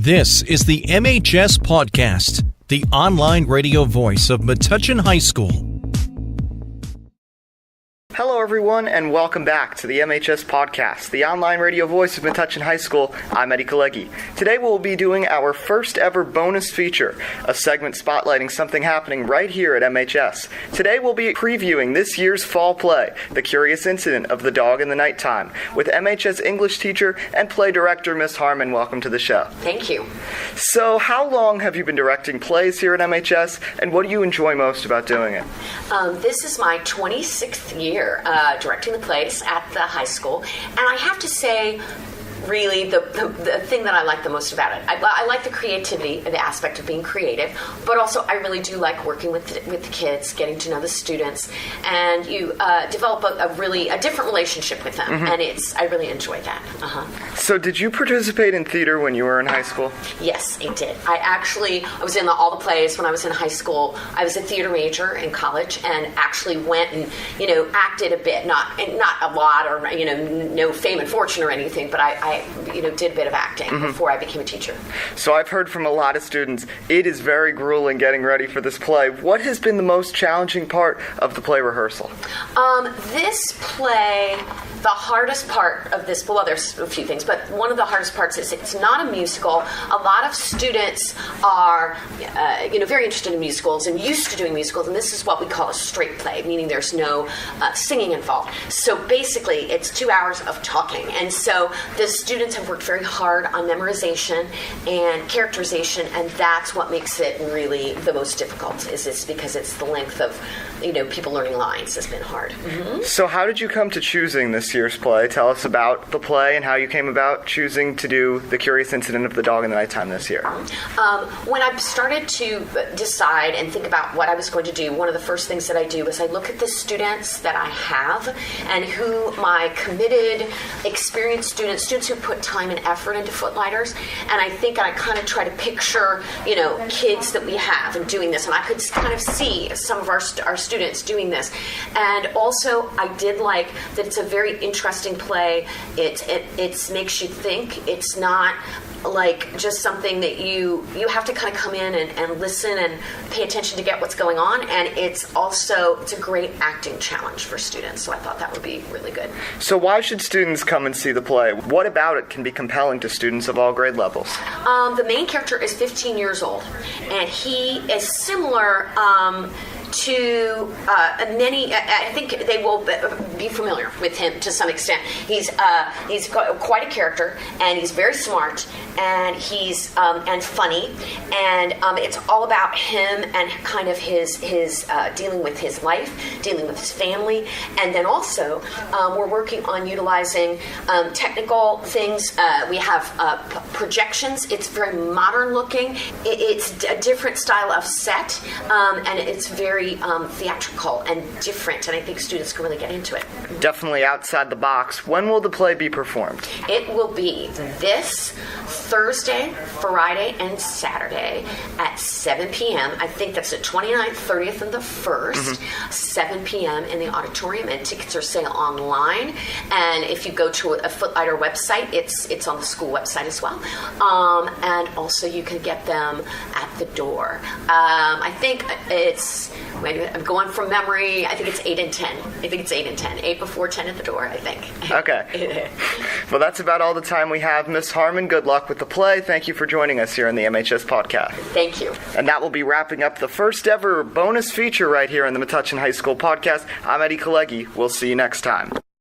This is the MHS Pawdcast, the online radio voice of Metuchen High School. Hello everyone, and welcome back to the MHS Pawdcast, the online radio voice of Metuchen High School. I'm Eddie Kalegi. Today we'll be doing our first ever bonus feature, a segment spotlighting something happening right here at MHS. Today we'll be previewing this year's fall play, The Curious Incident of the Dog in the Nighttime, with MHS English teacher and play director Miss Harmon. Welcome to the show. Thank you. So, how long have you been directing plays here at MHS, and what do you enjoy most about doing it? This is my 26th year directing the plays at the high school, and I have to say, really, the thing that I like the most about it, I like the creativity, the aspect of being creative, but also I really do like working with the kids, getting to know the students, and you develop a different relationship with them, and I really enjoy that. So did you participate in theater when you were in high school? Yes, I did. I was in all the plays when I was in high school. I was a theater major in college and actually went and, acted a bit, not a lot or, no fame and fortune or anything, but I did a bit of acting before I became a teacher. So I've heard from a lot of students, it is very grueling getting ready for this play. What has been the most challenging part of the play rehearsal? This play, the hardest part of this, well, there's a few things, but one of the hardest parts is it's not a musical. A lot of students are, very interested in musicals and used to doing musicals, and this is what we call a straight play, meaning there's no singing involved. So basically, it's 2 hours of talking, and so the students have worked very hard on memorization and characterization, and that's what makes it really the most difficult, is it's because it's the length of, people learning lines has been hard. So how did you come to choosing this year's play? Tell us about the play and how you came about choosing to do The Curious Incident of the Dog in the Nighttime this year. When I started to decide and think about what I was going to do, one of the first things that I do is I look at the students that I have and who my committed, experienced students who put time and effort into Footlighters, and I think I kind of try to picture, kids that we have and doing this, and I could kind of see some of our students doing this. And also, I did like that it's a very interesting play. It makes you think. It's not like just something that you have to kind of come in and listen and pay attention to get what's going on, and it's a great acting challenge for students, so I thought that would be really good. So why should students come and see the play? What about it can be compelling to students of all grade levels? The main character is 15 years old, and he is similar to many. I think they will be familiar with him to some extent. He's quite a character, and he's very smart, and he's and funny, and it's all about him and kind of his dealing with his life, dealing with his family, and then also we're working on utilizing technical things. We have projections. It's very modern looking. It's a different style of set, and it's very theatrical and different, and I think students can really get into it. Definitely outside the box. When will the play be performed? It will be this Thursday, Friday, and Saturday at 7 p.m. I think that's the 29th, 30th, and the 1st, 7 p.m. in the auditorium, and tickets are sale online. And if you go to a Footlighter website, it's on the school website as well. And also you can get them at the door. I think I'm going from memory. I think it's 8 and 10. 8 before 10 at the door, I think. Okay. Well, that's about all the time we have. Miss Harmon, good luck with the play. Thank you for joining us here on the MHS Pawdcast. Thank you. And that will be wrapping up the first ever bonus feature right here on the Metuchen High School Pawdcast. I'm Eddie Kalegi. We'll see you next time.